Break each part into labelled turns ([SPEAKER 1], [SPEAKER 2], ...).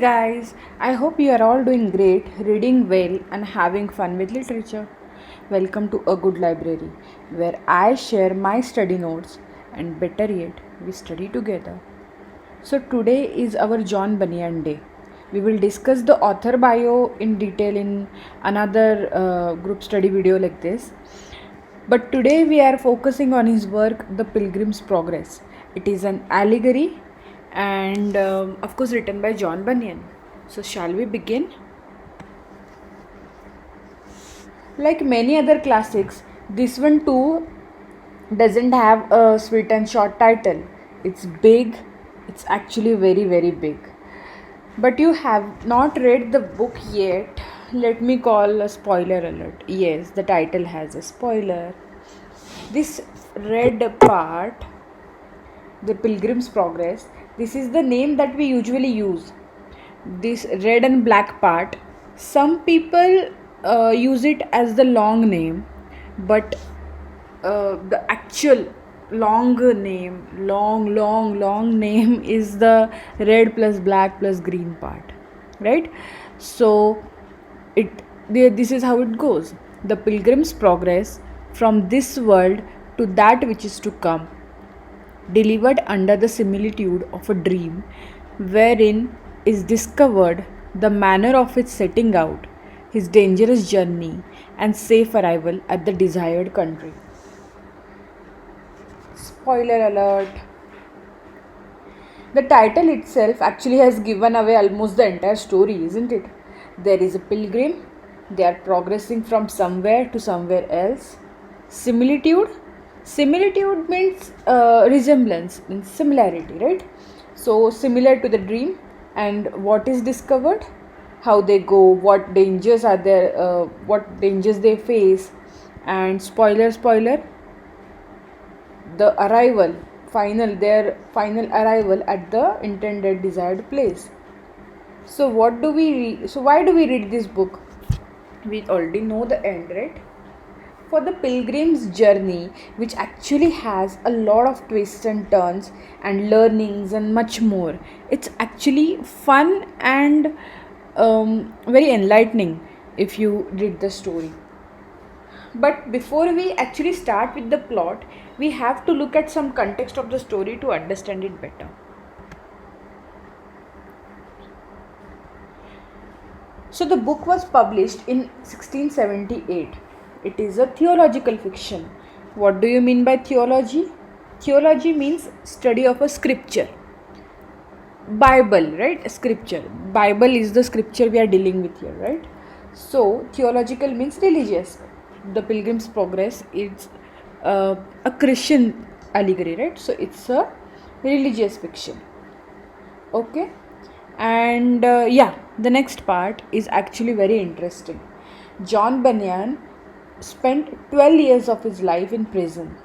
[SPEAKER 1] guys, I hope you are all doing great, reading well, and having fun with literature. Welcome to A Good Library, where I share my study notes and better yet, we study together. So, today is our John Bunyan Day. We will discuss the author bio in detail in another group study video like this. But today we are focusing on his work, The Pilgrim's Progress. It is an allegory and, of course, written by John Bunyan. So, shall we begin? Like many other classics, this one too doesn't have a sweet and short title. It's big, it's actually very, very big. But you have not read the book yet. Let me call a spoiler alert. Yes, the title has a spoiler. This red part, the Pilgrim's Progress, this is the name that we usually use. This red and black part, some people use it as the long name, but the actual long name is the red plus black plus green part, right? So this is how it goes. The Pilgrim's Progress from this world to that which is to come, delivered under the similitude of a dream, wherein is discovered the manner of its setting out, his dangerous journey, and safe arrival at the desired country. Spoiler alert. The title itself actually has given away almost the entire story, isn't it? There is a pilgrim, they are progressing from somewhere to somewhere else. Similitude means resemblance, means similarity, right? So similar to the dream. And what is discovered, how they go, what dangers are there, what dangers they face, and spoiler, the arrival, their final arrival at the intended desired place. So what do we read? So why do we read this book? We already know the end, right? For the pilgrim's journey, which actually has a lot of twists and turns and learnings and much more. It's actually fun and very enlightening if you read the story. But before we actually start with the plot, we have to look at some context of the story to understand it better. So the book was published in 1678. It is a theological fiction. What do you mean by theology? Theology means study of a scripture. Bible, right? Scripture. Bible is the scripture we are dealing with here, right? So theological means religious. The Pilgrim's Progress is a Christian allegory, right? So it's a religious fiction. Okay? And the next part is actually very interesting. John Bunyan spent 12 years of his life in prison.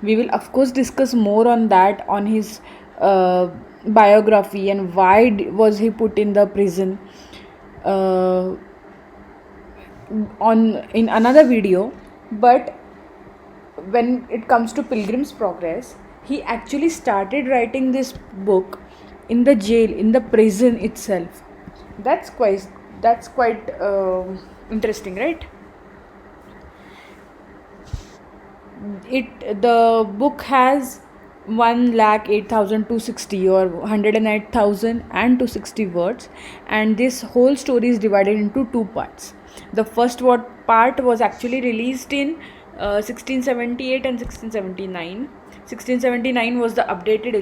[SPEAKER 1] We will of course discuss more on that, on his biography and why was he put in the prison in another video. But when it comes to Pilgrim's Progress, he actually started writing this book in the jail, in the prison itself. That's quite interesting, right? The book has 1,08,260 or 108,260 words, and this whole story is divided into two parts. The first part was actually released in 1678 and 1679. 1679 was the updated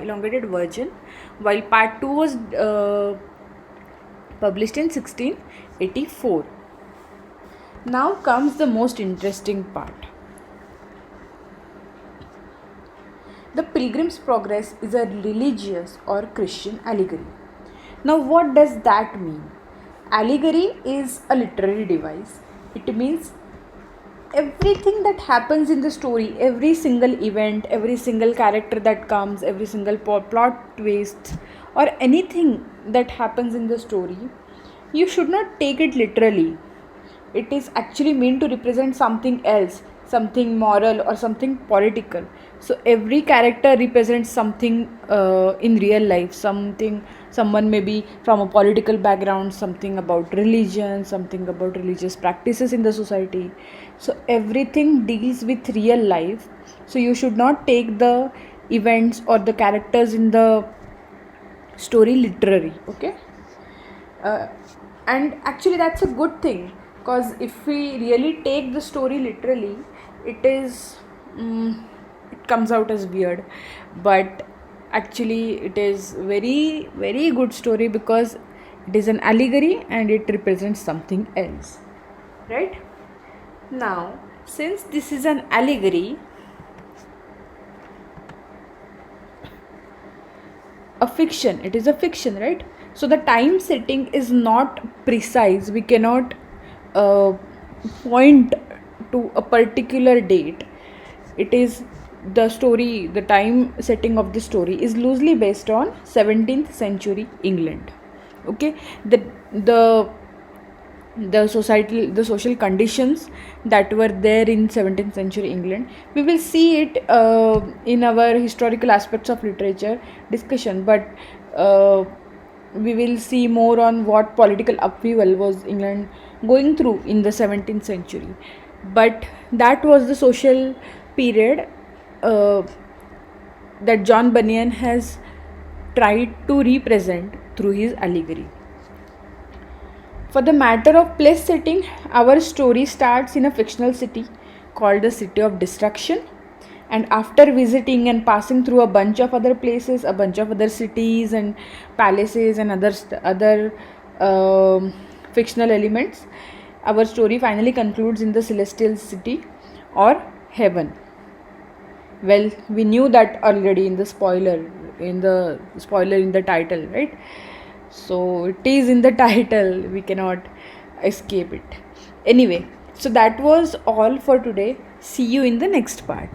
[SPEAKER 1] elongated version, while part 2 was published in 1684. Now comes the most interesting part. The Pilgrim's Progress is a religious or Christian allegory. Now, what does that mean? Allegory is a literary device. It means everything that happens in the story, every single event, every single character that comes, every single plot twist, or anything that happens in the story, you should not take it literally. It is actually meant to represent something else, something moral, or something political. So every character represents something in real life. Someone may be from a political background, something about religion, something about religious practices in the society. So everything deals with real life. So you should not take the events or the characters in the story literary. Okay. uh, and actually that's a good thing, because if we really take the story literally, it is it comes out as weird. But actually it is very very good story, because it is an allegory and it represents something else, right? Now, since this is an allegory, a fiction, it is a fiction, right? So the time setting is not precise. We cannot uh, point to a particular date. It is the story, the time setting of the story is loosely based on 17th century England. Okay. The social conditions that were there in 17th century England, we will see it in our historical aspects of literature discussion. But we will see more on what political upheaval was England going through in the 17th century. But that was the social period uh, that John Bunyan has tried to represent through his allegory. For the matter of place setting, our story starts in a fictional city called the City of Destruction. And after visiting and passing through a bunch of other places, a bunch of other cities and palaces and other fictional elements, our story finally concludes in the celestial city or heaven. Well, we knew that already in the spoiler in the title, right? So it is in the title, we cannot escape it. Anyway, so that was all for today. See you in the next part.